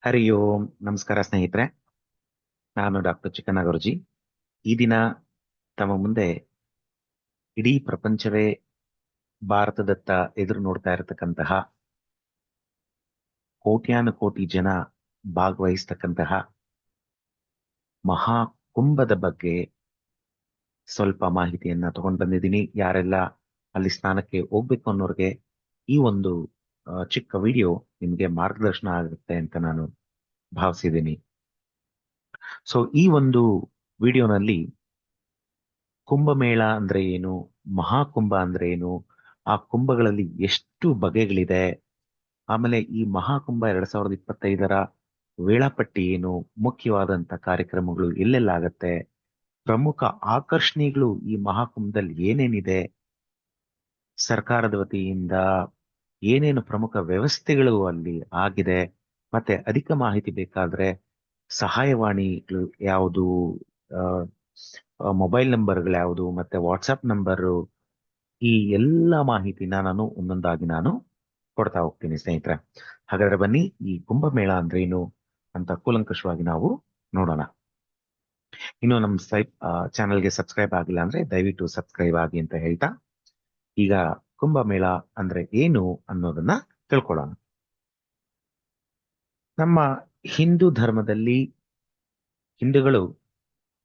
ಹರಿ ಓಂ ನಮಸ್ಕಾರ ಸ್ನೇಹಿತರೆ. ನಾನು ಡಾಕ್ಟರ್ ಚಿಕ್ಕನಗೌರ್ಜಿ. ಈ ದಿನ ತಮ್ಮ ಮುಂದೆ ಇಡೀ ಪ್ರಪಂಚವೇ ಭಾರತದತ್ತ ಎದುರು ನೋಡ್ತಾ ಇರತಕ್ಕಂತಹ ಕೋಟ್ಯಾನುಕೋಟಿ ಜನ ಭಾಗವಹಿಸ್ತಕ್ಕಂತಹ ಮಹಾಕುಂಭದ ಬಗ್ಗೆ ಸ್ವಲ್ಪ ಮಾಹಿತಿಯನ್ನ ತಗೊಂಡು ಬಂದಿದ್ದೀನಿ. ಯಾರೆಲ್ಲ ಅಲ್ಲಿ ಸ್ನಾನಕ್ಕೆ ಹೋಗ್ಬೇಕು ಅನ್ನೋರ್ಗೆ ಈ ಒಂದು ಚಿಕ್ಕ ವಿಡಿಯೋ ನಿಮಗೆ ಮಾರ್ಗದರ್ಶನ ಆಗುತ್ತೆ ಅಂತ ನಾನು ಭಾವಿಸಿದ್ದೀನಿ. ಸೊ ಈ ಒಂದು ವಿಡಿಯೋನಲ್ಲಿ ಕುಂಭಮೇಳ ಅಂದ್ರೆ ಏನು, ಮಹಾಕುಂಭ ಅಂದ್ರೆ ಏನು, ಆ ಕುಂಭಗಳಲ್ಲಿ ಎಷ್ಟು ಬಗೆಗಳಿದೆ, ಆಮೇಲೆ ಈ ಮಹಾಕುಂಭ 2025ರ ವೇಳಾಪಟ್ಟಿ ಏನು, ಮುಖ್ಯವಾದಂತ ಕಾರ್ಯಕ್ರಮಗಳು ಎಲ್ಲೆಲ್ಲ ಆಗತ್ತೆ, ಪ್ರಮುಖ ಆಕರ್ಷಣೆಗಳು ಈ ಮಹಾಕುಂಭದಲ್ಲಿ ಏನೇನಿದೆ, ಸರ್ಕಾರದ ವತಿಯಿಂದ ಏನೇನು ಪ್ರಮುಖ ವ್ಯವಸ್ಥೆಗಳು ಅಲ್ಲಿ ಆಗಿದೆ, ಮತ್ತೆ ಅಧಿಕ ಮಾಹಿತಿ ಬೇಕಾದ್ರೆ ಸಹಾಯವಾಣಿಗಳು ಯಾವುದು, ಮೊಬೈಲ್ ನಂಬರ್ಗಳು ಯಾವುದು, ಮತ್ತೆ ವಾಟ್ಸಪ್ ನಂಬರು, ಈ ಎಲ್ಲ ಮಾಹಿತಿನ ನಾನು ಕೊಡ್ತಾ ಹೋಗ್ತೀನಿ ಸ್ನೇಹಿತರೆ. ಹಾಗಾದ್ರೆ ಬನ್ನಿ, ಈ ಕುಂಭಮೇಳ ಅಂದ್ರೆ ಏನು ಅಂತ ಕೂಲಂಕಷವಾಗಿ ನಾವು ನೋಡೋಣ. ಇನ್ನು ನಮ್ಮ ಚಾನಲ್ಗೆ ಸಬ್ಸ್ಕ್ರೈಬ್ ಆಗಿಲ್ಲ ಅಂದ್ರೆ ದಯವಿಟ್ಟು ಸಬ್ಸ್ಕ್ರೈಬ್ ಆಗಿ ಅಂತ ಹೇಳ್ತಾ, ಈಗ ಕುಂಭಮೇಳ ಅಂದ್ರೆ ಏನು ಅನ್ನೋದನ್ನ ತಿಳ್ಕೊಳ್ಳೋಣ. ನಮ್ಮ ಹಿಂದೂ ಧರ್ಮದಲ್ಲಿ ಹಿಂದೂಗಳು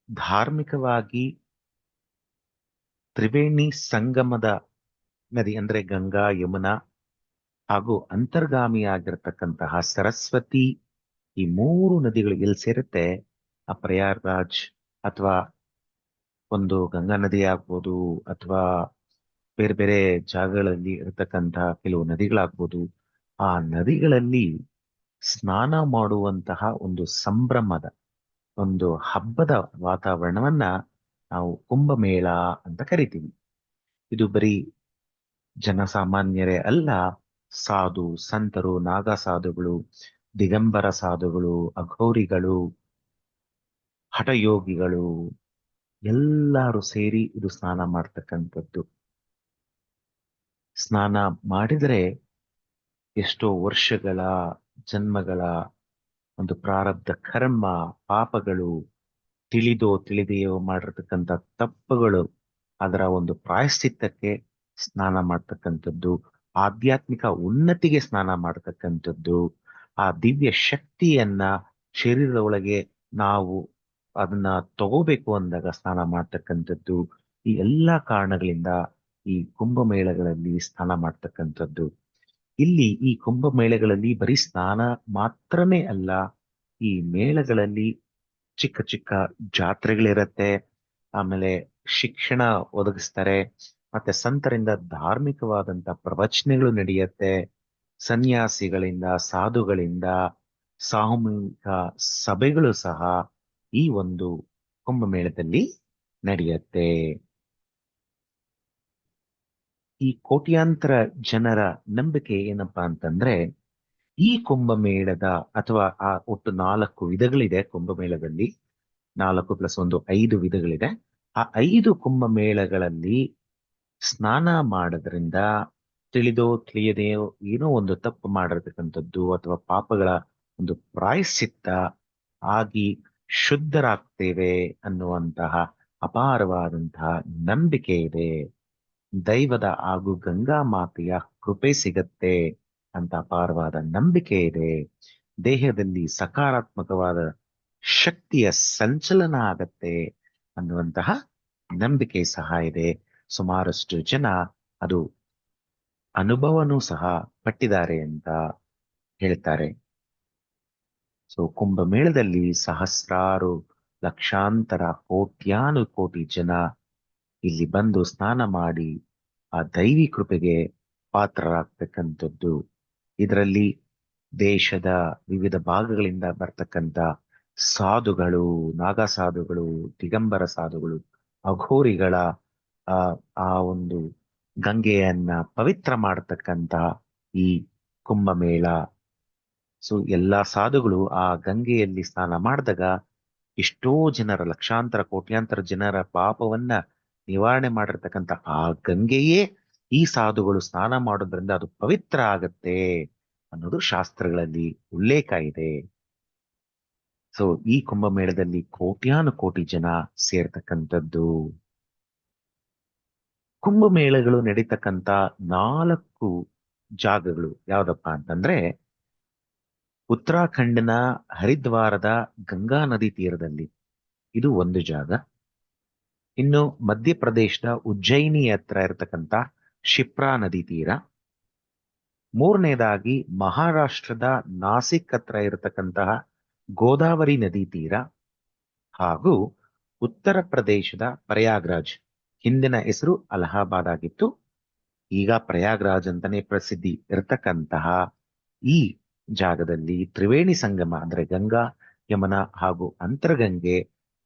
ಧಾರ್ಮಿಕವಾಗಿ ತ್ರಿವೇಣಿ ಸಂಗಮದ ನದಿ ಅಂದ್ರೆ ಗಂಗಾ, ಯಮುನಾ ಹಾಗೂ ಅಂತರ್ಗಾಮಿಯಾಗಿರ್ತಕ್ಕಂತಹ ಸರಸ್ವತಿ, ಈ ಮೂರು ನದಿಗಳು ಎಲ್ಲಿ ಸೇರುತ್ತೆ, ಆ ಪ್ರಯಾಗ್ರಾಜ್ ಅಥವಾ ಒಂದು ಗಂಗಾ ನದಿ ಆಗ್ಬೋದು, ಅಥವಾ ಬೇರೆ ಬೇರೆ ಜಾಗಗಳಲ್ಲಿ ಇರತಕ್ಕಂತಹ ಕೆಲವು ನದಿಗಳಾಗ್ಬೋದು, ಆ ನದಿಗಳಲ್ಲಿ ಸ್ನಾನ ಮಾಡುವಂತಹ ಒಂದು ಸಂಭ್ರಮದ, ಒಂದು ಹಬ್ಬದ ವಾತಾವರಣವನ್ನ ನಾವು ಕುಂಭಮೇಳ ಅಂತ ಕರಿತೀವಿ. ಇದು ಬರೀ ಜನಸಾಮಾನ್ಯರೇ ಅಲ್ಲ, ಸಾಧು ಸಂತರು, ನಾಗ ಸಾಧುಗಳು, ದಿಗಂಬರ ಸಾಧುಗಳು, ಅಘೋರಿಗಳು, ಹಠಯೋಗಿಗಳು ಎಲ್ಲರೂ ಸೇರಿ ಇದು ಸ್ನಾನ ಮಾಡ್ತಕ್ಕಂಥದ್ದು. ಸ್ನಾನ ಮಾಡಿದರೆ ಎಷ್ಟೋ ವರ್ಷಗಳ ಜನ್ಮಗಳ ಒಂದು ಪ್ರಾರಬ್ಧ ಕರ್ಮ, ಪಾಪಗಳು, ತಿಳಿದೋ ತಿಳಿದೆಯೋ ಮಾಡಿರ್ತಕ್ಕಂಥ ತಪ್ಪುಗಳು, ಅದರ ಒಂದು ಪ್ರಾಯಶ್ಚಿತ್ತಕ್ಕೆ ಸ್ನಾನ ಮಾಡ್ತಕ್ಕಂಥದ್ದು, ಆಧ್ಯಾತ್ಮಿಕ ಉನ್ನತಿಗೆ ಸ್ನಾನ ಮಾಡ್ತಕ್ಕಂಥದ್ದು, ಆ ದಿವ್ಯ ಶಕ್ತಿಯನ್ನ ಶರೀರದ ಒಳಗೆ ನಾವು ಅದನ್ನ ತಗೋಬೇಕು ಅಂದಾಗ ಸ್ನಾನ ಮಾಡ್ತಕ್ಕಂಥದ್ದು, ಈ ಎಲ್ಲಾ ಕಾರಣಗಳಿಂದ ಈ ಕುಂಭಮೇಳಗಳಲ್ಲಿ ಸ್ನಾನ ಮಾಡ್ತಕ್ಕಂಥದ್ದು. ಇಲ್ಲಿ ಈ ಕುಂಭಮೇಳಗಳಲ್ಲಿ ಬರೀ ಸ್ನಾನ ಮಾತ್ರನೇ ಅಲ್ಲ, ಈ ಮೇಳಗಳಲ್ಲಿ ಚಿಕ್ಕ ಚಿಕ್ಕ ಜಾತ್ರೆಗಳಿರತ್ತೆ, ಆಮೇಲೆ ಶಿಕ್ಷಣ ಒದಗಿಸ್ತಾರೆ, ಮತ್ತೆ ಸಂತರಿಂದ ಧಾರ್ಮಿಕವಾದಂತ ಪ್ರವಚನಗಳು ನಡೆಯುತ್ತೆ, ಸನ್ಯಾಸಿಗಳಿಂದ, ಸಾಧುಗಳಿಂದ ಸಾಮೂಹಿಕ ಸಭೆಗಳು ಸಹ ಈ ಒಂದು ಕುಂಭಮೇಳದಲ್ಲಿ ನಡೆಯುತ್ತೆ. ಈ ಕೋಟ್ಯಾಂತರ ಜನರ ನಂಬಿಕೆ ಏನಪ್ಪಾ ಅಂತಂದ್ರೆ, ಈ ಕುಂಭಮೇಳದ ಅಥವಾ ಆ ಒಟ್ಟು 4 ವಿಧಗಳಿದೆ ಕುಂಭಮೇಳದಲ್ಲಿ, 4+1 5 ವಿಧಗಳಿದೆ. ಆ 5 ಕುಂಭಮೇಳಗಳಲ್ಲಿ ಸ್ನಾನ ಮಾಡೋದ್ರಿಂದ ತಿಳಿದೋ ತಿಳಿಯದೆಯೋ ಏನೋ ಒಂದು ತಪ್ಪು ಮಾಡಿರ್ತಕ್ಕಂಥದ್ದು ಅಥವಾ ಪಾಪಗಳ ಒಂದು ಪ್ರಾಯಶ್ಚಿತ್ತ ಆಗಿ ಶುದ್ಧರಾಗ್ತೇವೆ ಅನ್ನುವಂತಹ ಅಪಾರವಾದಂತಹ ನಂಬಿಕೆ ಇದೆ. ದೈವದ ಹಾಗೂ ಗಂಗಾ ಮಾತೆಯ ಕೃಪೆ ಸಿಗತ್ತೆ ಅಂತ ಅಪಾರವಾದ ನಂಬಿಕೆ ಇದೆ. ದೇಹದಲ್ಲಿ ಸಕಾರಾತ್ಮಕವಾದ ಶಕ್ತಿಯ ಸಂಚಲನ ಆಗತ್ತೆ ಅನ್ನುವಂತಹ ನಂಬಿಕೆ ಸಹ ಇದೆ. ಸುಮಾರಷ್ಟು ಜನ ಅದು ಅನುಭವನೂ ಸಹ ಪಟ್ಟಿದ್ದಾರೆ ಅಂತ ಹೇಳ್ತಾರೆ. ಸೊ ಕುಂಭಮೇಳದಲ್ಲಿ ಸಹಸ್ರಾರು, ಲಕ್ಷಾಂತರ, ಕೋಟ್ಯಾನುಕೋಟಿ ಜನ ಇಲ್ಲಿ ಬಂದು ಸ್ನಾನ ಮಾಡಿ ಆ ದೈವಿ ಕೃಪೆಗೆ ಪಾತ್ರರಾಗ್ತಕ್ಕಂಥದ್ದು. ಇದರಲ್ಲಿ ದೇಶದ ವಿವಿಧ ಭಾಗಗಳಿಂದ ಬರ್ತಕ್ಕಂಥ ಸಾಧುಗಳು, ನಾಗ ಸಾಧುಗಳು, ದಿಗಂಬರ ಸಾಧುಗಳು, ಅಘೋರಿಗಳ ಆ ಆ ಒಂದು ಗಂಗೆಯನ್ನ ಪವಿತ್ರ ಮಾಡತಕ್ಕಂತ ಈ ಕುಂಭಮೇಳ. ಸೊ ಎಲ್ಲಾ ಸಾಧುಗಳು ಆ ಗಂಗೆಯಲ್ಲಿ ಸ್ನಾನ ಮಾಡಿದಾಗ ಎಷ್ಟೋ ಜನರ, ಲಕ್ಷಾಂತರ ಕೋಟ್ಯಾಂತರ ಜನರ ಪಾಪವನ್ನ ನಿವಾರಣೆ ಮಾಡಿರ್ತಕ್ಕಂಥ ಆ ಗಂಗೆಯೇ ಈ ಸಾಧುಗಳು ಸ್ನಾನ ಮಾಡೋದ್ರಿಂದ ಅದು ಪವಿತ್ರ ಆಗತ್ತೆ ಅನ್ನೋದು ಶಾಸ್ತ್ರಗಳಲ್ಲಿ ಉಲ್ಲೇಖ ಇದೆ. ಸೊ ಈ ಕುಂಭಮೇಳದಲ್ಲಿ ಕೋಟ್ಯಾನು ಕೋಟಿ ಜನ ಸೇರ್ತಕ್ಕಂಥದ್ದು. ಕುಂಭಮೇಳಗಳು ನಡೀತಕ್ಕಂಥ 4 ಜಾಗಗಳು ಯಾವ್ದಪ್ಪ ಅಂತಂದ್ರೆ, ಉತ್ತರಾಖಂಡ್ನ ಹರಿದ್ವಾರದ ಗಂಗಾ ನದಿ ತೀರದಲ್ಲಿ ಇದು ಒಂದು ಜಾಗ. ಇನ್ನು ಮಧ್ಯಪ್ರದೇಶದ ಉಜ್ಜಯಿನಿ ಹತ್ರ ಇರತಕ್ಕಂಥ ಶಿಪ್ರಾ ನದಿ ತೀರ. ಮೂರನೇದಾಗಿ ಮಹಾರಾಷ್ಟ್ರದ ನಾಸಿಕ್ ಹತ್ರ ಇರತಕ್ಕಂತಹ ಗೋದಾವರಿ ನದಿ ತೀರ, ಹಾಗೂ ಉತ್ತರ ಪ್ರದೇಶದ ಪ್ರಯಾಗ್ರಾಜ್, ಹಿಂದಿನ ಹೆಸರು ಅಲಹಾಬಾದ್ ಆಗಿತ್ತು, ಈಗ ಪ್ರಯಾಗ್ರಾಜ್ ಅಂತಾನೆ ಪ್ರಸಿದ್ಧಿ ಇರತಕ್ಕಂತಹ ಈ ಜಾಗದಲ್ಲಿ ತ್ರಿವೇಣಿ ಸಂಗಮ ಅಂದ್ರೆ ಗಂಗಾ ಯಮುನಾ ಹಾಗೂ ಅಂತರ್ಗಂಗೆ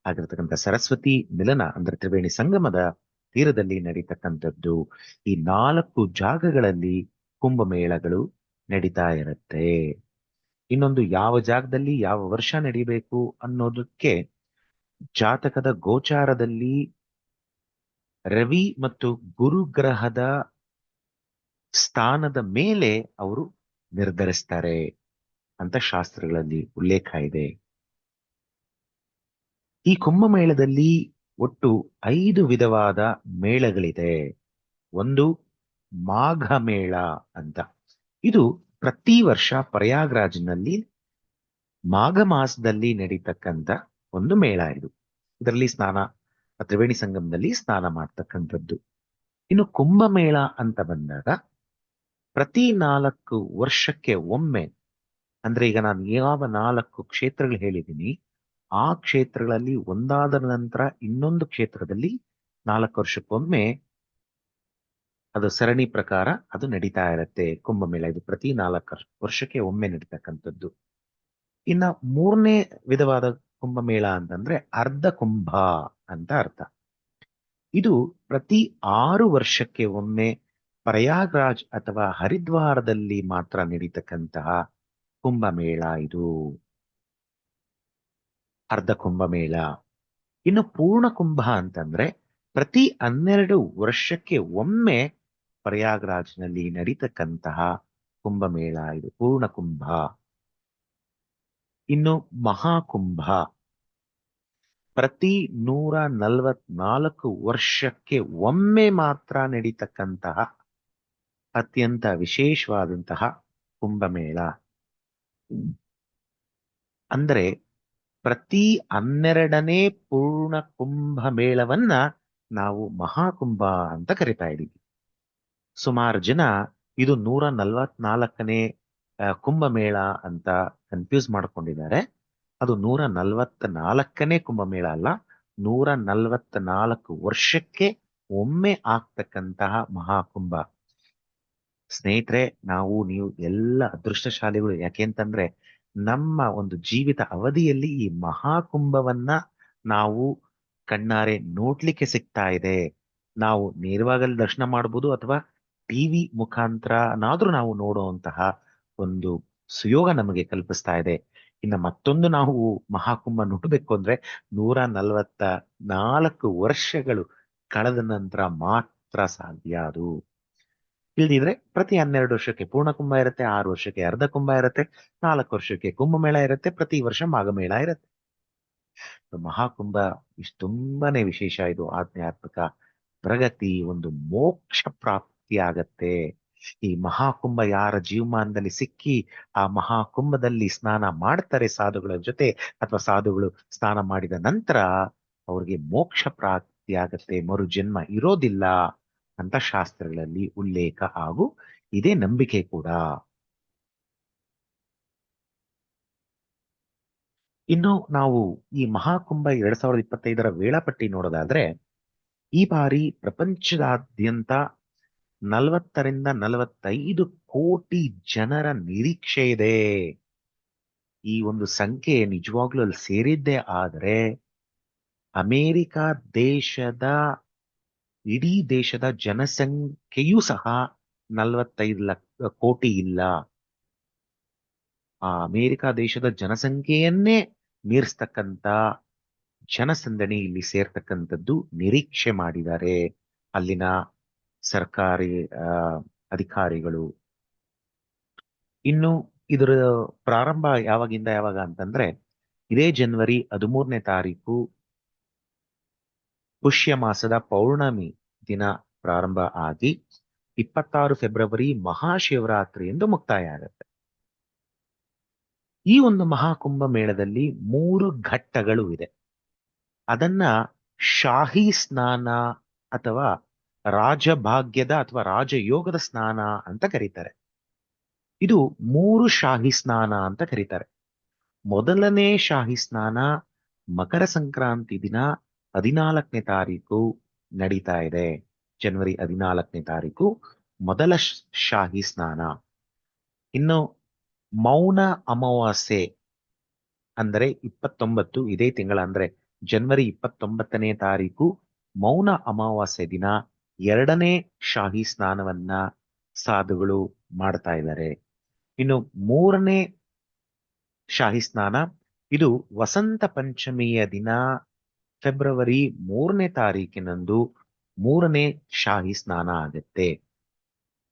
ಆಗಿರತಕ್ಕಂಥ ಸರಸ್ವತಿ ಮಿಲನ ಅಂದ್ರೆ ತ್ರಿವೇಣಿ ಸಂಗಮದ ತೀರದಲ್ಲಿ ನಡೀತಕ್ಕಂಥದ್ದು. ಈ 4 ಜಾಗಗಳಲ್ಲಿ ಕುಂಭಮೇಳಗಳು ನಡೀತಾ ಇರುತ್ತೆ. ಇನ್ನೊಂದು ಯಾವ ಜಾಗದಲ್ಲಿ ಯಾವ ವರ್ಷ ನಡೀಬೇಕು ಅನ್ನೋದಕ್ಕೆ ಜಾತಕದ ಗೋಚಾರದಲ್ಲಿ ರವಿ ಮತ್ತು ಗುರುಗ್ರಹದ ಸ್ಥಾನದ ಮೇಲೆ ಅವರು ನಿರ್ಧರಿಸ್ತಾರೆ ಅಂತ ಶಾಸ್ತ್ರಗಳಲ್ಲಿ ಉಲ್ಲೇಖ ಇದೆ. ಈ ಕುಂಭಮೇಳದಲ್ಲಿ ಒಟ್ಟು 5 ವಿಧವಾದ ಮೇಳಗಳಿದೆ. ಒಂದು ಮಾಘ ಮೇಳ ಅಂತ. ಇದು ಪ್ರತಿ ವರ್ಷ ಪ್ರಯಾಗ್ರಾಜ್ನಲ್ಲಿ ಮಾಘ ಮಾಸದಲ್ಲಿ ನಡೀತಕ್ಕಂಥ ಒಂದು ಮೇಳ ಇದು. ಇದರಲ್ಲಿ ತ್ರಿವೇಣಿ ಸಂಗಮದಲ್ಲಿ ಸ್ನಾನ ಮಾಡ್ತಕ್ಕಂಥದ್ದು. ಇನ್ನು ಕುಂಭಮೇಳ ಅಂತ ಬಂದಾಗ ಪ್ರತಿ 4 ವರ್ಷಕ್ಕೆ ಒಮ್ಮೆ, ಅಂದ್ರೆ ಈಗ ನಾನು ಯಾವ 4 ಕ್ಷೇತ್ರಗಳು ಹೇಳಿದ್ದೀನಿ ಆ ಕ್ಷೇತ್ರಗಳಲ್ಲಿ ಒಂದಾದ ನಂತರ ಇನ್ನೊಂದು ಕ್ಷೇತ್ರದಲ್ಲಿ 4 ವರ್ಷಕ್ಕೊಮ್ಮೆ ಅದು ಸರಣಿ ಪ್ರಕಾರ ಅದು ನಡೀತಾ ಇರುತ್ತೆ ಕುಂಭಮೇಳ. ಇದು ಪ್ರತಿ 4 ವರ್ಷಕ್ಕೆ ಒಮ್ಮೆ ನಡೀತಕ್ಕಂಥದ್ದು. ಇನ್ನ ಮೂರನೇ ವಿಧವಾದ ಕುಂಭಮೇಳ ಅಂತಂದ್ರೆ ಅರ್ಧ ಕುಂಭ ಅಂತ ಅರ್ಥ. ಇದು ಪ್ರತಿ 6 ವರ್ಷಕ್ಕೆ ಒಮ್ಮೆ ಪ್ರಯಾಗ್ರಾಜ್ ಅಥವಾ ಹರಿದ್ವಾರದಲ್ಲಿ ಮಾತ್ರ ನಡೀತಕ್ಕಂತಹ ಕುಂಭಮೇಳ ಇದು ಅರ್ಧ ಕುಂಭಮೇಳ. ಇನ್ನು ಪೂರ್ಣ ಕುಂಭ ಅಂತಂದ್ರೆ ಪ್ರತಿ 12 ವರ್ಷಕ್ಕೆ ಒಮ್ಮೆ ಪ್ರಯಾಗ್ರಾಜ್ನಲ್ಲಿ ನಡೀತಕ್ಕಂತಹ ಕುಂಭಮೇಳ ಇದು ಪೂರ್ಣ ಕುಂಭ. ಇನ್ನು ಮಹಾಕುಂಭ ಪ್ರತಿ 144 ವರ್ಷಕ್ಕೆ ಒಮ್ಮೆ ಮಾತ್ರ ನಡೀತಕ್ಕಂತಹ ಅತ್ಯಂತ ವಿಶೇಷವಾದಂತಹ ಕುಂಭಮೇಳ. ಅಂದ್ರೆ ಪ್ರತಿ 12ನೇ ಪೂರ್ಣ ಕುಂಭಮೇಳವನ್ನ ನಾವು ಮಹಾಕುಂಭ ಅಂತ ಕರಿತಾ ಇದ್ದೀವಿ. ಸುಮಾರು ಜನ ಇದು 144ನೇ ಕುಂಭಮೇಳ ಅಂತ ಕನ್ಫ್ಯೂಸ್ ಮಾಡ್ಕೊಂಡಿದ್ದಾರೆ. ಅದು 144ನೇ ಕುಂಭಮೇಳ ಅಲ್ಲ, 144 ವರ್ಷಕ್ಕೆ ಒಮ್ಮೆ ಆಗ್ತಕ್ಕಂತಹ ಮಹಾಕುಂಭ. ಸ್ನೇಹಿತರೆ, ನೀವು ಎಲ್ಲ ಅದೃಷ್ಟಶಾಲಿಗಳು. ಯಾಕೆಂತಂದ್ರೆ ನಮ್ಮ ಒಂದು ಜೀವಿತ ಅವಧಿಯಲ್ಲಿ ಈ ಮಹಾಕುಂಭವನ್ನ ನಾವು ಕಣ್ಣಾರೆ ನೋಡ್ಲಿಕ್ಕೆ ಸಿಗ್ತಾ ಇದೆ. ನಾವು ನೇರವಾಗಲ್ಲಿ ದರ್ಶನ ಮಾಡ್ಬೋದು ಅಥವಾ ಟಿವಿ ಮುಖಾಂತರನಾದ್ರೂ ನಾವು ನೋಡುವಂತಹ ಒಂದು ಸುಯೋಗ ನಮಗೆ ಕಲ್ಪಿಸ್ತಾ ಇದೆ. ಇನ್ನು ಮತ್ತೊಂದು ನಾವು ಮಹಾಕುಂಭ ನೋಡ್ಬೇಕು ಅಂದ್ರೆ 144 ವರ್ಷಗಳು ಕಳೆದ ನಂತರ ಮಾತ್ರ ಸಾಧ್ಯ ಅದು. ಇಲ್ದಿದ್ರೆ ಪ್ರತಿ 12 ವರ್ಷಕ್ಕೆ ಪೂರ್ಣ ಕುಂಭ ಇರುತ್ತೆ, 6 ವರ್ಷಕ್ಕೆ ಅರ್ಧ ಕುಂಭ ಇರುತ್ತೆ, 4 ವರ್ಷಕ್ಕೆ ಕುಂಭಮೇಳ ಇರುತ್ತೆ, ಪ್ರತಿ ವರ್ಷ ಮಾಘಮೇಳ ಇರುತ್ತೆ. ಮಹಾಕುಂಭ ತುಂಬಾನೇ ವಿಶೇಷ. ಇದು ಆಧ್ಯಾತ್ಮಿಕ ಪ್ರಗತಿ, ಒಂದು ಮೋಕ್ಷ ಪ್ರಾಪ್ತಿ ಆಗತ್ತೆ. ಈ ಮಹಾಕುಂಭ ಯಾರ ಜೀವಮಾನದಲ್ಲಿ ಸಿಕ್ಕಿ ಆ ಮಹಾಕುಂಭದಲ್ಲಿ ಸ್ನಾನ ಮಾಡ್ತಾರೆ ಸಾಧುಗಳ ಜೊತೆ, ಅಥವಾ ಸಾಧುಗಳು ಸ್ನಾನ ಮಾಡಿದ ನಂತರ ಅವ್ರಿಗೆ ಮೋಕ್ಷ ಪ್ರಾಪ್ತಿ ಆಗತ್ತೆ, ಮರು ಜನ್ಮ ಇರೋದಿಲ್ಲ ಅಂತ ಶಾಸ್ತ್ರಗಳಲ್ಲಿ ಉಲ್ಲೇಖ ಹಾಗೂ ಇದೇ ನಂಬಿಕೆ ಕೂಡ. ಇನ್ನು ನಾವು ಈ ಮಹಾಕುಂಭ 2025ರ ವೇಳಾಪಟ್ಟಿ ನೋಡೋದಾದ್ರೆ, ಈ ಬಾರಿ ಪ್ರಪಂಚದಾದ್ಯಂತ 40ರಿಂದ 45 ಕೋಟಿ ಜನರ ನಿರೀಕ್ಷೆ ಇದೆ. ಈ ಒಂದು ಸಂಖ್ಯೆ ನಿಜವಾಗ್ಲೂ ಅಲ್ಲಿ ಸೇರಿದ್ದೇ ಆದರೆ ಅಮೇರಿಕ ದೇಶದ ಇಡೀ ದೇಶದ ಜನಸಂಖ್ಯೆಯೂ ಸಹ 45 ಕೋಟಿ ಇಲ್ಲ. ಆ ಅಮೇರಿಕ ದೇಶದ ಜನಸಂಖ್ಯೆಯನ್ನೇ ಮೀರಿಸ್ತಕ್ಕಂಥ ಜನಸಂದಣಿ ಇಲ್ಲಿ ಸೇರ್ತಕ್ಕಂಥದ್ದು ನಿರೀಕ್ಷೆ ಮಾಡಿದ್ದಾರೆ ಅಲ್ಲಿನ ಸರ್ಕಾರಿ ಅಧಿಕಾರಿಗಳು. ಇನ್ನು ಇದರ ಪ್ರಾರಂಭ ಯಾವಾಗ ಅಂತಂದ್ರೆ, ಇದೇ ಜನವರಿ 13ನೇ ತಾರೀಕು ಪುಷ್ಯ ಮಾಸದ ಪೌರ್ಣಮಿ ದಿನ ಪ್ರಾರಂಭ ಆಗಿ 26 ಫೆಬ್ರವರಿ ಮಹಾಶಿವರಾತ್ರಿ ಎಂದು ಮುಕ್ತಾಯ ಆಗುತ್ತೆ. ಈ ಒಂದು ಮಹಾಕುಂಭ ಮೇಳದಲ್ಲಿ 3 ಘಟ್ಟಗಳು ಇದೆ. ಅದನ್ನ ಶಾಹಿ ಸ್ನಾನ ಅಥವಾ ರಾಜಭಾಗ್ಯದ ಅಥವಾ ರಾಜಯೋಗದ ಸ್ನಾನ ಅಂತ ಕರೀತಾರೆ. ಇದು 3 ಶಾಹಿ ಸ್ನಾನ ಅಂತ ಕರೀತಾರೆ. ಮೊದಲನೇ ಶಾಹಿ ಸ್ನಾನ ಮಕರ ಸಂಕ್ರಾಂತಿ ದಿನ 14ನೇ ತಾರೀಕು ನಡೀತಾ ಇದೆ. ಜನವರಿ 14ನೇ ತಾರೀಕು ಮೊದಲ ಶಾಹಿ ಸ್ನಾನ. ಇನ್ನು ಮೌನ ಅಮಾವಾಸ್ಯೆ ಅಂದರೆ 29 ಇದೇ ತಿಂಗಳ ಅಂದ್ರೆ ಜನವರಿ 29ನೇ ತಾರೀಕು ಮೌನ ಅಮಾವಾಸ್ಯೆ ದಿನ 2ನೇ ಶಾಹಿ ಸ್ನಾನವನ್ನ ಸಾಧುಗಳು ಮಾಡ್ತಾ ಇದ್ದಾರೆ. ಇನ್ನು 3ನೇ ಶಾಹಿ ಸ್ನಾನ ಇದು ವಸಂತ ಪಂಚಮಿಯ ದಿನ ಫೆಬ್ರವರಿ 3ನೇ ತಾರೀಕಿನಂದು 3ನೇ ಶಾಹಿ ಸ್ನಾನ ಆಗುತ್ತೆ.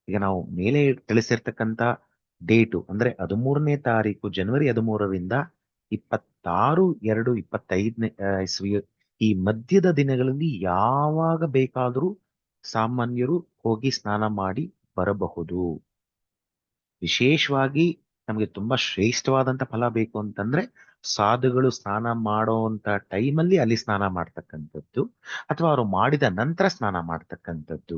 ಈಗ ನಾವು ಮೇಲೆ ತಿಳಿಸಿರ್ತಕ್ಕಂಥ ಡೇಟು ಅಂದ್ರೆ 13ನೇ ತಾರೀಕು ಜನವರಿ 13ರಿಂದ 26/2/25ನೇ ಇಸ್ವಿ ಈ ಮಧ್ಯದ ದಿನಗಳಲ್ಲಿ ಯಾವಾಗ ಬೇಕಾದರೂ ಸಾಮಾನ್ಯರು ಹೋಗಿ ಸ್ನಾನ ಮಾಡಿ ಬರಬಹುದು. ವಿಶೇಷವಾಗಿ ನಮಗೆ ತುಂಬಾ ಶ್ರೇಷ್ಠವಾದಂತ ಫಲ ಬೇಕು ಅಂತಂದ್ರೆ ಸಾಧುಗಳು ಸ್ನಾನ ಮಾಡುವಂತ ಟೈಮಲ್ಲಿ ಅಲ್ಲಿ ಸ್ನಾನ ಮಾಡ್ತಕ್ಕಂಥದ್ದು ಅಥವಾ ಅವರು ಮಾಡಿದ ನಂತರ ಸ್ನಾನ ಮಾಡ್ತಕ್ಕಂಥದ್ದು.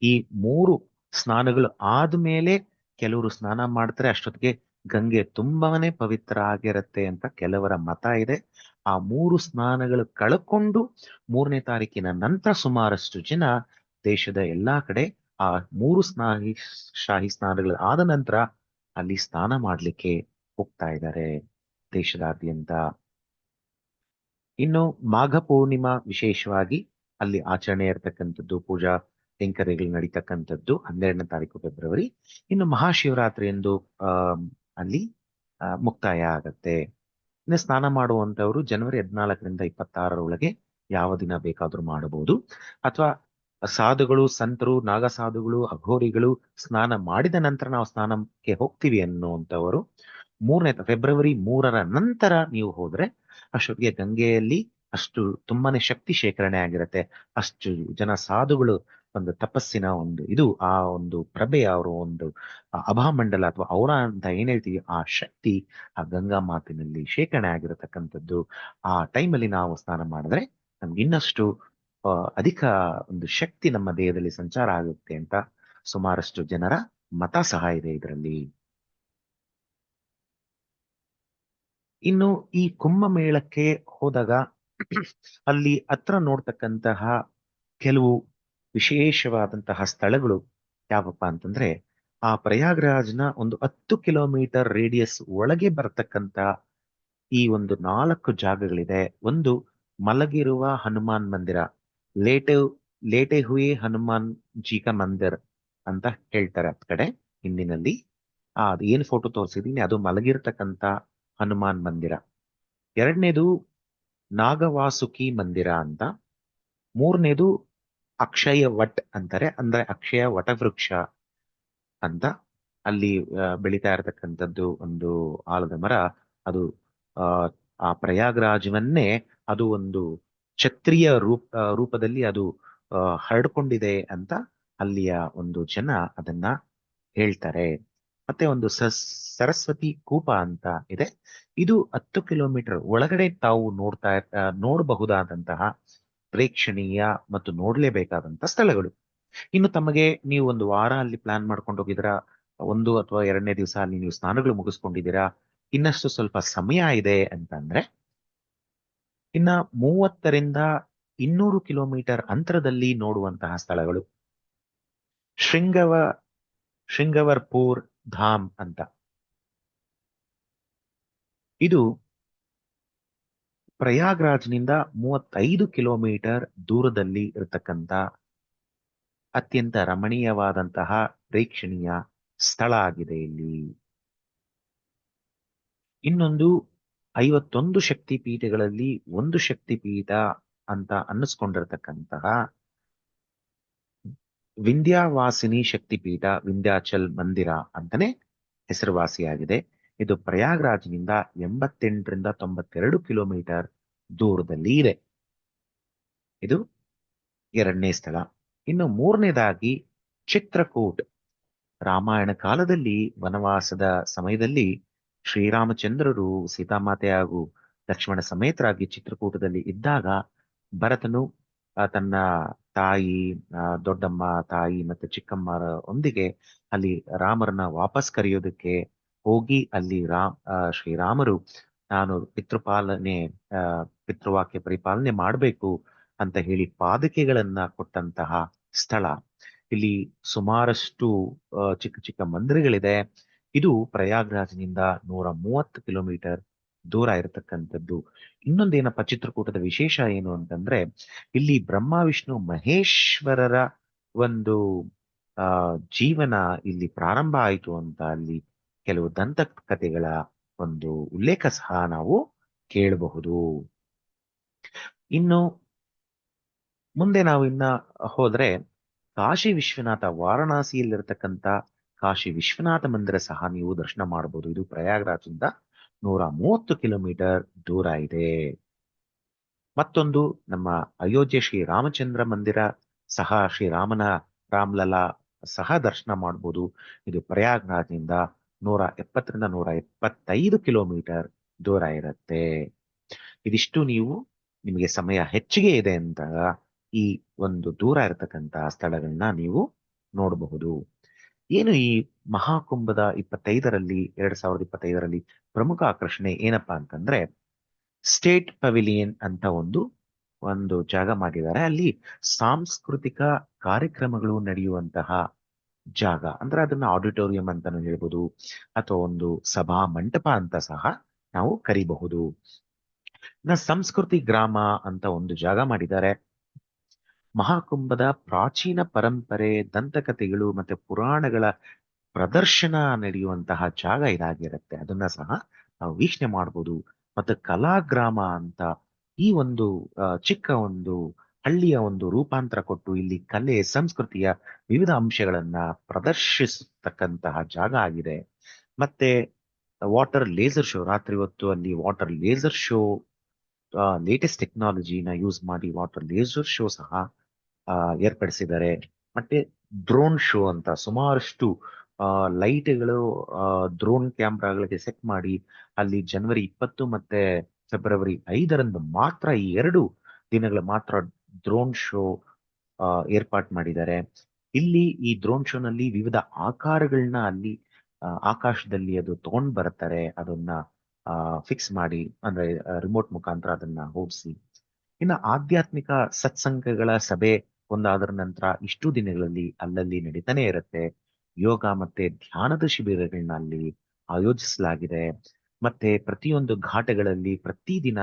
ಈ 3 ಸ್ನಾನಗಳು ಆದ್ಮೇಲೆ ಕೆಲವರು ಸ್ನಾನ ಮಾಡ್ತಾರೆ. ಅಷ್ಟೊತ್ತಿಗೆ ಗಂಗೆ ತುಂಬಾನೇ ಪವಿತ್ರ ಆಗಿರುತ್ತೆ ಅಂತ ಕೆಲವರ ಮತ ಇದೆ. ಆ 3 ಸ್ನಾನಗಳು ಕಳ್ಕೊಂಡು 3ನೇ ತಾರೀಕಿನ ನಂತರ ಸುಮಾರಷ್ಟು ಜನ ದೇಶದ ಎಲ್ಲಾ ಕಡೆ ಆ 3 ಶಾಹಿ ಸ್ನಾನಗಳು ಆದ ನಂತರ ಅಲ್ಲಿ ಸ್ನಾನ ಮಾಡ್ಲಿಕ್ಕೆ ಹೋಗ್ತಾ ಇದ್ದಾರೆ ದೇಶದಾದ್ಯಂತ. ಇನ್ನು ಮಾಘ ಪೂರ್ಣಿಮಾ ವಿಶೇಷವಾಗಿ ಅಲ್ಲಿ ಆಚರಣೆ ಇರತಕ್ಕಂಥದ್ದು, ಪೂಜಾ ಕೈಂಕರ್ಯಗಳು ನಡೀತಕ್ಕಂಥದ್ದು 12ನೇ ತಾರೀಕು ಫೆಬ್ರವರಿ. ಇನ್ನು ಮಹಾಶಿವರಾತ್ರಿ ಎಂದು ಅಲ್ಲಿ ಮುಕ್ತಾಯ ಆಗತ್ತೆ. ಇನ್ನು ಸ್ನಾನ ಮಾಡುವಂತವರು ಜನವರಿ 14ರಿಂದ 26ರೊಳಗೆ ಯಾವ ದಿನ ಬೇಕಾದ್ರೂ ಮಾಡಬಹುದು. ಅಥವಾ ಸಾಧುಗಳು, ಸಂತರು, ನಾಗಸಾಧುಗಳು, ಅಘೋರಿಗಳು ಸ್ನಾನ ಮಾಡಿದ ನಂತರ ನಾವು ಸ್ನಾನಕ್ಕೆ ಹೋಗ್ತೀವಿ ಅನ್ನುವಂಥವರು ಫೆಬ್ರವರಿ 3ರ ನಂತರ ನೀವು ಹೋದ್ರೆ ಅಷ್ಟೊತ್ತಿಗೆ ಗಂಗೆಯಲ್ಲಿ ಅಷ್ಟು ತುಂಬಾನೇ ಶಕ್ತಿ ಶೇಖರಣೆ ಆಗಿರುತ್ತೆ. ಅಷ್ಟು ಜನ ಸಾಧುಗಳು ಒಂದು ತಪಸ್ಸಿನ ಆ ಒಂದು ಪ್ರಭೆ, ಅವರ ಒಂದು ಅಭಾಮಂಡಲ ಅಥವಾ ಔರ ಅಂತ ಏನ್ ಹೇಳ್ತೀವಿ, ಆ ಶಕ್ತಿ ಆ ಗಂಗಾ ಮಾತಿನಲ್ಲಿ ಶೇಖರಣೆ ಆಗಿರತಕ್ಕಂಥದ್ದು. ಆ ಟೈಮಲ್ಲಿ ನಾವು ಸ್ನಾನ ಮಾಡಿದ್ರೆ ನಮ್ಗೆ ಇನ್ನಷ್ಟು ಅಧಿಕ ಒಂದು ಶಕ್ತಿ ನಮ್ಮ ದೇಹದಲ್ಲಿ ಸಂಚಾರ ಆಗುತ್ತೆ ಅಂತ ಸುಮಾರಷ್ಟು ಜನರ ಮತ ಸಹ ಇದೆ ಇದರಲ್ಲಿ. ಇನ್ನು ಈ ಕುಂಭಮೇಳಕ್ಕೆ ಹೋದಾಗ ಅಲ್ಲಿ ಹತ್ರ ನೋಡ್ತಕ್ಕಂತಹ ಕೆಲವು ವಿಶೇಷವಾದಂತಹ ಸ್ಥಳಗಳು ಯಾವಪ್ಪ ಅಂತಂದ್ರೆ, ಆ ಪ್ರಯಾಗ್ರಾಜ್ನ ಒಂದು 10 ಕಿಲೋಮೀಟರ್ ರೇಡಿಯಸ್ ಒಳಗೆ ಬರ್ತಕ್ಕಂತ ಈ ಒಂದು 4 ಜಾಗಗಳಿದೆ. ಒಂದು ಮಲಗಿರುವ ಹನುಮಾನ್ ಮಂದಿರ, ಲೇಟೆ ಹುಯಿ ಹನುಮಾನ್ ಜಿ ಕಾ ಮಂದಿರ್ ಅಂತ ಹೇಳ್ತಾರೆ ಆ ಕಡೆ ಹಿಂದಿನಲ್ಲಿ. ಅದು ಏನ್ ಫೋಟೋ ತೋರಿಸಿದೀನಿ ಅದು ಮಲಗಿರ್ತಕ್ಕಂತ ಹನುಮಾನ್ ಮಂದಿರ. ಎರಡನೇದು ನಾಗವಾಸುಕಿ ಮಂದಿರ ಅಂತ. ಮೂರನೇದು ಅಕ್ಷಯ ವಟ್ ಅಂತಾರೆ, ಅಂದ್ರೆ ಅಕ್ಷಯ ವಟವೃಕ್ಷ ಅಂತ. ಅಲ್ಲಿ ಬೆಳೀತಾ ಇರತಕ್ಕಂಥದ್ದು ಒಂದು ಆಲದ ಮರ. ಅದು ಆ ಪ್ರಯಾಗ್ರಾಜವನ್ನೇ ಅದು ಒಂದು ಛತ್ರಿಯ ರೂಪದಲ್ಲಿ ಅದು ಹರಡ್ಕೊಂಡಿದೆ ಅಂತ ಅಲ್ಲಿಯ ಒಂದು ಜನ ಅದನ್ನ ಹೇಳ್ತಾರೆ. ಮತ್ತೆ ಒಂದು ಸರಸ್ವತಿ ಕೂಪ ಅಂತ ಇದೆ. ಇದು 10 ಕಿಲೋಮೀಟರ್ ಒಳಗಡೆ ತಾವು ನೋಡಬಹುದಾದಂತಹ ಪ್ರೇಕ್ಷಣೀಯ ಮತ್ತು ನೋಡ್ಲೇಬೇಕಾದಂತಹ ಸ್ಥಳಗಳು. ಇನ್ನು ತಮಗೆ ನೀವು ಒಂದು ವಾರ ಅಲ್ಲಿ ಪ್ಲಾನ್ ಮಾಡ್ಕೊಂಡು ಹೋಗಿದ್ದೀರಾ, 1 ಅಥವಾ 2ನೇ ದಿವಸ ಅಲ್ಲಿ ನೀವು ಸ್ನಾನಗಳು ಮುಗಿಸ್ಕೊಂಡಿದ್ದೀರಾ, ಇನ್ನಷ್ಟು ಸ್ವಲ್ಪ ಸಮಯ ಇದೆ ಅಂತಂದ್ರೆ ಇನ್ನ 30ರಿಂದ 200 ಕಿಲೋಮೀಟರ್ ಅಂತರದಲ್ಲಿ ನೋಡುವಂತಹ ಸ್ಥಳಗಳು ಶೃಂಗವರ್ಪುರ್ ಧಾಮ್ ಅಂತ. ಇದು ಪ್ರಯಾಗ್ರಾಜ್ನಿಂದ 35 ಕಿಲೋಮೀಟರ್ ದೂರದಲ್ಲಿ ಇರತಕ್ಕಂತ ಅತ್ಯಂತ ರಮಣೀಯವಾದಂತಹ ಪ್ರೇಕ್ಷಣೀಯ ಸ್ಥಳ ಆಗಿದೆ ಇಲ್ಲಿ. ಇನ್ನೊಂದು 51 ಶಕ್ತಿ ಪೀಠಗಳಲ್ಲಿ ಒಂದು ಶಕ್ತಿ ಪೀಠ ಅಂತ ಅನ್ನಿಸ್ಕೊಂಡಿರ್ತಕ್ಕಂತಹ ವಿಂಧ್ಯಾವಾಸಿನಿ ಶಕ್ತಿಪೀಠ, ವಿಂಧ್ಯಾಚಲ್ ಮಂದಿರ ಅಂತಾನೆ ಹೆಸರುವಾಸಿಯಾಗಿದೆ. ಇದು ಪ್ರಯಾಗ್ರಾಜ್ನಿಂದ 88ರಿಂದ 92 ಕಿಲೋಮೀಟರ್ ದೂರದಲ್ಲಿ ಇದೆ. ಇದು ಎರಡನೇ ಸ್ಥಳ. ಇನ್ನು ಮೂರನೇದಾಗಿ ಚಿತ್ರಕೂಟ್. ರಾಮಾಯಣ ಕಾಲದಲ್ಲಿ ವನವಾಸದ ಸಮಯದಲ್ಲಿ ಶ್ರೀರಾಮಚಂದ್ರರು ಸೀತಾಮಾತೆ ಹಾಗೂ ಲಕ್ಷ್ಮಣ ಸಮೇತರಾಗಿ ಚಿತ್ರಕೂಟದಲ್ಲಿ ಇದ್ದಾಗ ಭರತನು ತನ್ನ ತಾಯಿ, ದೊಡ್ಡಮ್ಮ, ತಾಯಿ ಮತ್ತೆ ಚಿಕ್ಕಮ್ಮರ ಒಂದಿಗೆ ಅಲ್ಲಿ ರಾಮರನ್ನ ವಾಪಸ್ ಕರೆಯೋದಕ್ಕೆ ಹೋಗಿ ಅಲ್ಲಿ ಶ್ರೀರಾಮರು ನಾನು ಪಿತೃಪಾಲನೆ ಪಿತೃವಾಕ್ಯ ಪರಿಪಾಲನೆ ಮಾಡಬೇಕು ಅಂತ ಹೇಳಿ ಪಾದಕೆಗಳನ್ನ ಕೊಟ್ಟಂತಹ ಸ್ಥಳ. ಇಲ್ಲಿ ಸುಮಾರಷ್ಟು ಚಿಕ್ಕ ಚಿಕ್ಕ ಮಂದಿರಗಳಿದೆ. ಇದು ಪ್ರಯಾಗ್ರಾಜ್ನಿಂದ 130 ಕಿಲೋಮೀಟರ್ ದೂರ ಇರತಕ್ಕಂಥದ್ದು. ಇನ್ನೊಂದೇನಪ್ಪ ಚಿತ್ರಕೂಟದ ವಿಶೇಷ ಏನು ಅಂತಂದ್ರೆ ಇಲ್ಲಿ ಬ್ರಹ್ಮ ವಿಷ್ಣು ಮಹೇಶ್ವರರ ಒಂದು ಜೀವನ ಇಲ್ಲಿ ಪ್ರಾರಂಭ ಆಯಿತು ಅಂತ ಅಲ್ಲಿ ಕೆಲವು ದಂತಕಥೆಗಳ ಒಂದು ಉಲ್ಲೇಖ ಸಹ ನಾವು ಕೇಳಬಹುದು. ಇನ್ನು ಮುಂದೆ ನಾವು ಹೋದ್ರೆ ಕಾಶಿ ವಿಶ್ವನಾಥ, ವಾರಣಾಸಿಯಲ್ಲಿರ್ತಕ್ಕಂಥ ಕಾಶಿ ವಿಶ್ವನಾಥ ಮಂದಿರ ಸಹ ನೀವು ದರ್ಶನ ಮಾಡಬಹುದು. ಇದು ಪ್ರಯಾಗ್ರಾಜ್ನಿಂದ 130 ಕಿಲೋಮೀಟರ್ ದೂರ ಇದೆ. ಮತ್ತೊಂದು ನಮ್ಮ ಅಯೋಧ್ಯೆ ಶ್ರೀ ರಾಮಚಂದ್ರ ಮಂದಿರ ಸಹ ಶ್ರೀರಾಮನ ರಾಮ್ಲಲಾ ಸಹ ದರ್ಶನ ಮಾಡಬಹುದು. ಇದು ಪ್ರಯಾಗ್ರಾಜ್ನಿಂದ 170ರಿಂದ 175 ಕಿಲೋಮೀಟರ್ ದೂರ ಇರುತ್ತೆ. ಇದಿಷ್ಟು ನಿಮಗೆ ಸಮಯ ಹೆಚ್ಚಿಗೆ ಇದೆ ಅಂದಾಗ ಈ ಒಂದು ದೂರ ಇರತಕ್ಕಂತಹ ಸ್ಥಳಗಳನ್ನ ನೀವು ನೋಡಬಹುದು. ಏನು ಈ ಮಹಾಕುಂಭದ 2025ರಲ್ಲಿ ಪ್ರಮುಖ ಆಕರ್ಷಣೆ ಏನಪ್ಪಾ ಅಂತಂದ್ರೆ ಸ್ಟೇಟ್ ಪವಿಲಿಯನ್ ಅಂತ ಒಂದು ಜಾಗ ಮಾಡಿದ್ದಾರೆ. ಅಲ್ಲಿ ಸಾಂಸ್ಕೃತಿಕ ಕಾರ್ಯಕ್ರಮಗಳು ನಡೆಯುವಂತಹ ಜಾಗ. ಅಂದ್ರೆ ಅದನ್ನ ಆಡಿಟೋರಿಯಂ ಅಂತಾನು ಹೇಳ್ಬೋದು, ಅಥವಾ ಒಂದು ಸಭಾ ಮಂಟಪ ಅಂತ ಸಹ ನಾವು ಕರಿಬಹುದು. ಸಂಸ್ಕೃತಿ ಗ್ರಾಮ ಅಂತ ಒಂದು ಜಾಗ ಮಾಡಿದ್ದಾರೆ. ಮಹಾಕುಂಭದ ಪ್ರಾಚೀನ ಪರಂಪರೆ, ದಂತಕಥೆಗಳು ಮತ್ತೆ ಪುರಾಣಗಳ ಪ್ರದರ್ಶನ ನಡೆಯುವಂತಹ ಜಾಗ ಇದಾಗಿರುತ್ತೆ. ಅದನ್ನ ಸಹ ನಾವು ವೀಕ್ಷಣೆ ಮಾಡಬಹುದು. ಮತ್ತು ಕಲಾಗ್ರಾಮ ಅಂತ ಈ ಒಂದು ಚಿಕ್ಕ ಒಂದು ಹಳ್ಳಿಯ ಒಂದು ರೂಪಾಂತರ ಕೊಟ್ಟು ಇಲ್ಲಿ ಕಲೆ ಸಂಸ್ಕೃತಿಯ ವಿವಿಧ ಅಂಶಗಳನ್ನ ಪ್ರದರ್ಶಿಸತಕ್ಕಂತಹ ಜಾಗ ಆಗಿದೆ. ಮತ್ತೆ ವಾಟರ್ ಲೇಸರ್ ಶೋ, ರಾತ್ರಿ ಹೊತ್ತು ಅಲ್ಲಿ ವಾಟರ್ ಲೇಸರ್ ಶೋ, ಲೇಟೆಸ್ಟ್ ಟೆಕ್ನಾಲಜಿನ ಯೂಸ್ ಮಾಡಿ ವಾಟರ್ ಲೇಸರ್ ಶೋ ಸಹ ಏರ್ಪಡಿಸಿದ್ದಾರೆ. ಮತ್ತೆ ಡ್ರೋನ್ ಶೋ ಅಂತ ಸುಮಾರಷ್ಟು ಲೈಟ್ಗಳು ಡ್ರೋನ್ ಕ್ಯಾಮ್ರಾಗಳಿಗೆ ಸೆಟ್ ಮಾಡಿ ಅಲ್ಲಿ ಜನವರಿ 20 ಮತ್ತೆ ಫೆಬ್ರವರಿ 5ರಂದು ಮಾತ್ರ, ಈ 2 ದಿನಗಳ ಮಾತ್ರ ಡ್ರೋನ್ ಶೋ ಏರ್ಪಾಟ್ ಮಾಡಿದ್ದಾರೆ. ಇಲ್ಲಿ ಈ ಡ್ರೋನ್ ಶೋನಲ್ಲಿ ವಿವಿಧ ಆಕಾರಗಳನ್ನ ಅಲ್ಲಿ ಆಕಾಶದಲ್ಲಿ ಅದು ತಗೊಂಡ್ ಬರ್ತಾರೆ. ಅದನ್ನ ಫಿಕ್ಸ್ ಮಾಡಿ, ಅಂದ್ರೆ ರಿಮೋಟ್ ಮುಖಾಂತರ ಅದನ್ನ ಓಡಿಸಿ. ಇನ್ನು ಆಧ್ಯಾತ್ಮಿಕ ಸತ್ಸಂಗಗಳ ಸಭೆ ಒಂದಾದ್ರ ನಂತರ ಇಷ್ಟು ದಿನಗಳಲ್ಲಿ ಅಲ್ಲಲ್ಲಿ ನಡೀತಾನೆ ಇರುತ್ತೆ. ಯೋಗ ಮತ್ತೆ ಧ್ಯಾನದ ಶಿಬಿರಗಳನ್ನ ಅಲ್ಲಿ ಆಯೋಜಿಸಲಾಗಿದೆ. ಮತ್ತೆ ಪ್ರತಿಯೊಂದು ಘಾಟಗಳಲ್ಲಿ ಪ್ರತಿದಿನ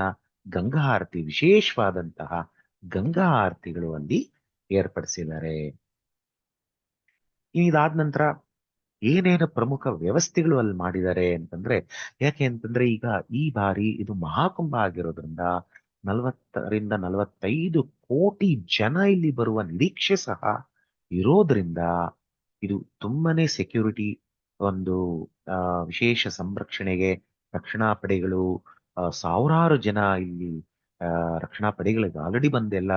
ಗಂಗಾ ಆರತಿ, ವಿಶೇಷವಾದಂತಹ ಗಂಗಾ ಆರತಿಗಳು ಅಲ್ಲಿ ಏರ್ಪಡಿಸಿದ್ದಾರೆ. ಇದಾದ ನಂತರ ಏನೇನು ಪ್ರಮುಖ ವ್ಯವಸ್ಥೆಗಳು ಅಲ್ಲಿ ಮಾಡಿದ್ದಾರೆ ಅಂತಂದ್ರೆ, ಯಾಕೆ ಅಂತಂದ್ರೆ ಈಗ ಈ ಬಾರಿ ಇದು ಮಹಾಕುಂಭ ಆಗಿರೋದ್ರಿಂದ 40ರಿಂದ 45 ಕೋಟಿ ಜನ ಇಲ್ಲಿ ಬರುವ ನಿರೀಕ್ಷೆ ಸಹ ಇರೋದ್ರಿಂದ ಇದು ತುಂಬಾನೇ ಸೆಕ್ಯೂರಿಟಿ, ಒಂದು ವಿಶೇಷ ಸಂರಕ್ಷಣೆಗೆ ರಕ್ಷಣಾ ಪಡೆಗಳು, ಸಾವಿರಾರು ಜನ ಇಲ್ಲಿ ರಕ್ಷಣಾ ಪಡೆಗಳಿಗೆ ಆಲ್ರೆಡಿ ಬಂದೆಲ್ಲ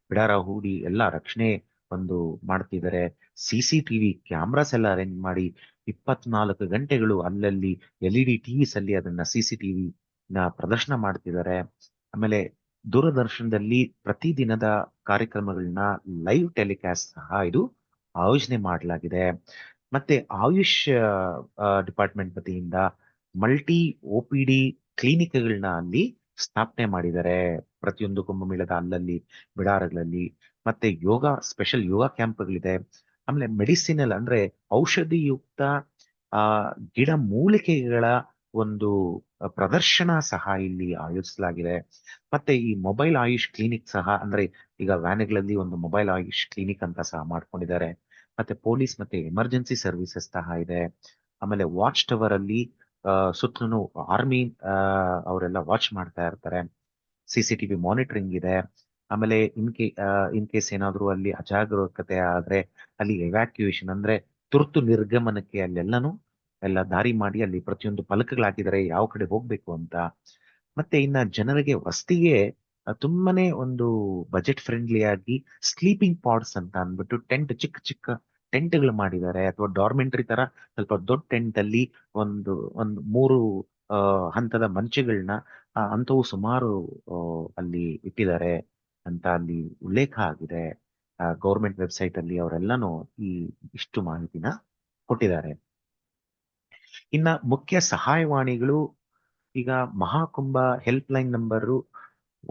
ಬಿಡಾರ ಹೂಡಿ ಎಲ್ಲ ರಕ್ಷಣೆ ಒಂದು ಮಾಡ್ತಿದ್ದಾರೆ. CCTV ಕ್ಯಾಮ್ರಾಸ್ ಎಲ್ಲ ಅರೇಂಜ್ ಮಾಡಿ 24 ಗಂಟೆಗಳು ಅಲ್ಲಲ್ಲಿ LED TVs ಅಲ್ಲಿ ಅದನ್ನ CCTV ಪ್ರದರ್ಶನ ಮಾಡ್ತಿದ್ದಾರೆ. ಆಮೇಲೆ ದೂರದರ್ಶನದಲ್ಲಿ ಪ್ರತಿದಿನದ ಕಾರ್ಯಕ್ರಮಗಳನ್ನ ಲೈವ್ ಟೆಲಿಕಾಸ್ಟ್ ಸಹ ಇದು ಆಯೋಜನೆ ಮಾಡಲಾಗಿದೆ. ಮತ್ತೆ ಆಯುಷ್ ಡಿಪಾರ್ಟ್ಮೆಂಟ್ ವತಿಯಿಂದ ಮಲ್ಟಿ OPD ಕ್ಲಿನಿಕ್ಗಳನ್ನ ಅಲ್ಲಿ ಸ್ಥಾಪನೆ ಮಾಡಿದ್ದಾರೆ ಪ್ರತಿಯೊಂದು ಕುಂಭಮೇಳದ ಅಲ್ಲಲ್ಲಿ ಬಿಡಾರಗಳಲ್ಲಿ. ಮತ್ತೆ ಸ್ಪೆಷಲ್ ಯೋಗ ಕ್ಯಾಂಪ್ಗಳಿದೆ. ಆಮೇಲೆ ಮೆಡಿಸಿನಲ್ ಅಂದ್ರೆ ಔಷಧಿಯುಕ್ತ ಗಿಡ ಮೂಲಿಕೆಗಳ ಒಂದು ಪ್ರದರ್ಶನ ಸಹ ಇಲ್ಲಿ ಆಯೋಜಿಸಲಾಗಿದೆ. ಮತ್ತೆ ಈ ಮೊಬೈಲ್ ಆಯುಷ್ ಕ್ಲಿನಿಕ್ ಸಹ, ಅಂದ್ರೆ ಈಗ ವ್ಯಾನ್ಗಳಲ್ಲಿ ಒಂದು ಮೊಬೈಲ್ ಆಯುಷ್ ಕ್ಲಿನಿಕ್ ಅಂತ ಸಹ ಮಾಡ್ಕೊಂಡಿದ್ದಾರೆ. ಮತ್ತೆ ಪೊಲೀಸ್ ಮತ್ತೆ ಎಮರ್ಜೆನ್ಸಿ ಸರ್ವಿಸಸ್ ಸಹ ಇದೆ. ಆಮೇಲೆ ವಾಚ್ ಟವರ್ ಅಲ್ಲಿ ಸುತ್ತಲೂ ಆರ್ಮಿ ಅವರೆಲ್ಲ ವಾಚ್ ಮಾಡ್ತಾ ಇರ್ತಾರೆ. CCTV ಮಾನಿಟರಿಂಗ್ ಇದೆ. ಆಮೇಲೆ ಇನ್ ಕೇಸ್ ಏನಾದ್ರು ಅಲ್ಲಿ ಅಜಾಗರೂಕತೆ ಆದ್ರೆ ಅಲ್ಲಿ ಎವ್ಯಾಕ್ಯುಯೇಷನ್ ಅಂದ್ರೆ ತುರ್ತು ನಿರ್ಗಮನಕ್ಕೆ ಅಲ್ಲೆಲ್ಲಾನು ಎಲ್ಲ ದಾರಿ ಮಾಡಿ ಅಲ್ಲಿ ಪ್ರತಿಯೊಂದು ಫಲಕಗಳಾಕಿದ್ದಾರೆ ಯಾವ ಕಡೆ ಹೋಗ್ಬೇಕು ಅಂತ. ಮತ್ತೆ ಇನ್ನ ಜನರಿಗೆ ವಸತಿಗೆ ತುಂಬಾನೇ ಒಂದು ಬಜೆಟ್ ಫ್ರೆಂಡ್ಲಿ ಆಗಿ ಸ್ಲೀಪಿಂಗ್ ಪಾಡ್ಸ್ ಅಂತ ಅಂದ್ಬಿಟ್ಟು ಟೆಂಟ್, ಚಿಕ್ಕ ಚಿಕ್ಕ ಟೆಂಟ್ಗಳು ಮಾಡಿದ್ದಾರೆ, ಅಥವಾ ಡಾರ್ಮೆಂಟರಿ ತರ ಸ್ವಲ್ಪ ದೊಡ್ಡ ಟೆಂಟ್ ಅಲ್ಲಿ ಒಂದು ಒಂದು 3 ಹಂತದ ಮಂಚಗಳನ್ನ ಅಂಥವು ಸುಮಾರು ಅಲ್ಲಿ ಇಟ್ಟಿದ್ದಾರೆ ಅಂತ ಅಲ್ಲಿ ಉಲ್ಲೇಖ ಆಗಿದೆ. ಗೌರ್ಮೆಂಟ್ ವೆಬ್ಸೈಟ್ ಅಲ್ಲಿ ಅವರೆಲ್ಲಾನು ಈ ಇಷ್ಟು ಮಾಹಿತಿನ ಕೊಟ್ಟಿದ್ದಾರೆ. ಇನ್ನ ಮುಖ್ಯ ಸಹಾಯವಾಣಿಗಳು, ಈಗ ಮಹಾಕುಂಭ ಹೆಲ್ಪ್ ಲೈನ್ ನಂಬರು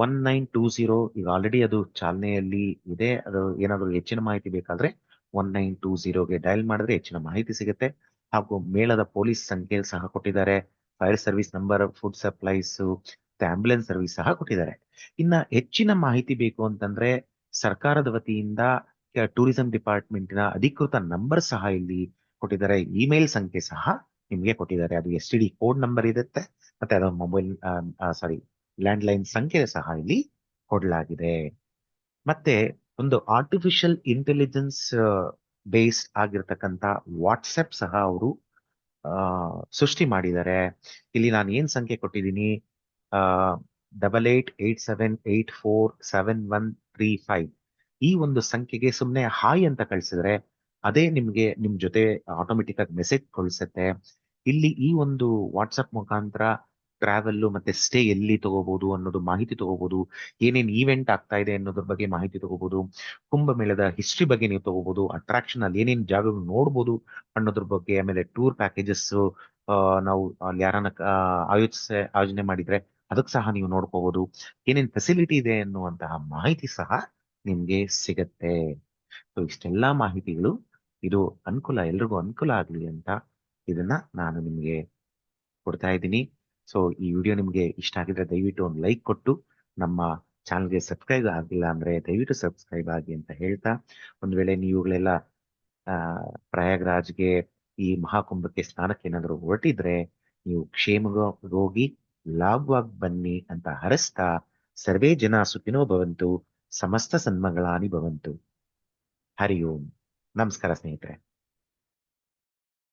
1920, ಈಗ ಆಲ್ರೆಡಿ ಅದು ಚಾಲನೆಯಲ್ಲಿ ಇದೆ. ಅದು ಏನಾದರೂ ಹೆಚ್ಚಿನ ಮಾಹಿತಿ ಬೇಕಾದ್ರೆ 1920ಗೆ ಡಯಲ್ ಮಾಡಿದ್ರೆ ಹೆಚ್ಚಿನ ಮಾಹಿತಿ ಸಿಗುತ್ತೆ. ಹಾಗೂ ಮೇಳದ ಪೊಲೀಸ್ ಸಂಖ್ಯೆ ಸಹ ಕೊಟ್ಟಿದ್ದಾರೆ. Fire service number, food supplies, ambulance service ಸಹ ಕೊಟ್ಟಿದ್ದಾರೆ. ಇನ್ನ ಹೆಚ್ಚಿನ ಮಾಹಿತಿ ಬೇಕು ಅಂತಂದ್ರೆ ಸರ್ಕಾರದ ವತಿಯಿಂದ ಟೂರಿಸಂ ಡಿಪಾರ್ಟ್ಮೆಂಟಿನ ಅಧಿಕೃತ ನಂಬರ್ ಸಹ ಇಲ್ಲಿ ಕೊಟ್ಟಿದ್ದಾರೆ. ಇಮೇಲ್ ಸಂಖ್ಯೆ ಸಹ ನಿಮಗೆ ಕೊಟ್ಟಿದ್ದಾರೆ. ಅದು STD ಕೋಡ್ ನಂಬರ್ ಇರುತ್ತೆ, ಮತ್ತೆ ಅದರ ಮೊಬೈಲ್ ಲ್ಯಾಂಡ್ಲೈನ್ ಸಂಖ್ಯೆ ಸಹ ಇಲ್ಲಿ ಕೊಡಲಾಗಿದೆ. ಮತ್ತೆ ಒಂದು ಆರ್ಟಿಫಿಷಿಯಲ್ ಇಂಟೆಲಿಜೆನ್ಸ್ ಬೇಸ್ಡ್ ಆಗಿರ್ತಕ್ಕಂಥ ವಾಟ್ಸಪ್ ಸಹ ಅವರು ಸೃಷ್ಟಿ ಮಾಡಿದ್ದಾರೆ. ಇಲ್ಲಿ ನಾನು ಏನ್ ಸಂಖ್ಯೆ ಕೊಟ್ಟಿದ್ದೀನಿ, 8887847135, ಈ ಒಂದು ಸಂಖ್ಯೆಗೆ ಸುಮ್ಮನೆ ಹಾಯ್ ಅಂತ ಕಳಿಸಿದ್ರೆ ಅದೇ ನಿಮ್ಗೆ ನಿಮ್ ಜೊತೆ ಆಟೋಮೆಟಿಕ್ ಆಗಿ ಮೆಸೇಜ್ ಕಳಿಸುತ್ತೆ. ಇಲ್ಲಿ ಈ ಒಂದು ವಾಟ್ಸಪ್ ಮುಖಾಂತರ ಟ್ರಾವೆಲ್ ಮತ್ತೆ ಸ್ಟೇ ಎಲ್ಲಿ ತಗೋಬಹುದು ಅನ್ನೋದು ಮಾಹಿತಿ ತಗೋಬಹುದು, ಏನೇನ್ ಈವೆಂಟ್ ಆಗ್ತಾ ಇದೆ ಅನ್ನೋದ್ರ ಬಗ್ಗೆ ಮಾಹಿತಿ ತಗೋಬಹುದು, ಕುಂಭಮೇಳದ ಹಿಸ್ಟ್ರಿ ಬಗ್ಗೆ ನೀವು ತಗೋಬಹುದು, ಅಟ್ರಾಕ್ಷನ್ ಅಲ್ಲಿ ಏನೇನ್ ಜಾಗಗಳು ನೋಡ್ಬೋದು ಅನ್ನೋದ್ರ ಬಗ್ಗೆ, ಆಮೇಲೆ ಟೂರ್ ಪ್ಯಾಕೇಜಸ್ ನಾವು ಅಲ್ಲಿ ಯಾರನ್ನ ಆಯೋಜನೆ ಮಾಡಿದ್ರೆ ಅದಕ್ಕೆ ಸಹ ನೀವು ನೋಡ್ಕೋಬಹುದು, ಏನೇನ್ ಫೆಸಿಲಿಟಿ ಇದೆ ಅನ್ನುವಂತಹ ಮಾಹಿತಿ ಸಹ ನಿಮ್ಗೆ ಸಿಗತ್ತೆ. ಸೊ ಇಷ್ಟೆಲ್ಲಾ ಮಾಹಿತಿಗಳು ಇದು ಎಲ್ರಿಗೂ ಅನುಕೂಲ ಆಗ್ಲಿ ಅಂತ ಇದನ್ನ ನಾನು ನಿಮ್ಗೆ ಕೊಡ್ತಾ ಇದ್ದೀನಿ. ಸೊ ಈ ವಿಡಿಯೋ ನಿಮ್ಗೆ ಇಷ್ಟ ಆಗಿದ್ರೆ ದಯವಿಟ್ಟು ಒಂದು ಲೈಕ್ ಕೊಟ್ಟು, ನಮ್ಮ ಚಾನಲ್ಗೆ ಸಬ್ಸ್ಕ್ರೈಬ್ ಆಗಿಲ್ಲ ಅಂದ್ರೆ ದಯವಿಟ್ಟು ಸಬ್ಸ್ಕ್ರೈಬ್ ಆಗಿ ಅಂತ ಹೇಳ್ತಾ, ಒಂದು ವೇಳೆ ನೀವುಗಳೆಲ್ಲ ಪ್ರಯಾಗ್ರಾಜ್ಗೆ ಈ ಮಹಾಕುಂಭಕ್ಕೆ ಸ್ನಾನಕ್ಕೆ ಏನಾದರೂ ಹೊರಟಿದ್ರೆ ನೀವು ಕ್ಷೇಮವಾಗಿ ಲಾಭವಾಗಿ ಬನ್ನಿ ಅಂತ ಹರಸ್ತಾ, ಸರ್ವೇ ಜನ ಸುಖಿನೋ ಭವಂತು, ಸಮಸ್ತ ಸನ್ಮಂಗಳಾನಿ ಭವಂತು. ಹರಿ ಓಂ. ನಮಸ್ಕಾರ ಸ್ನೇಹಿತರೆ.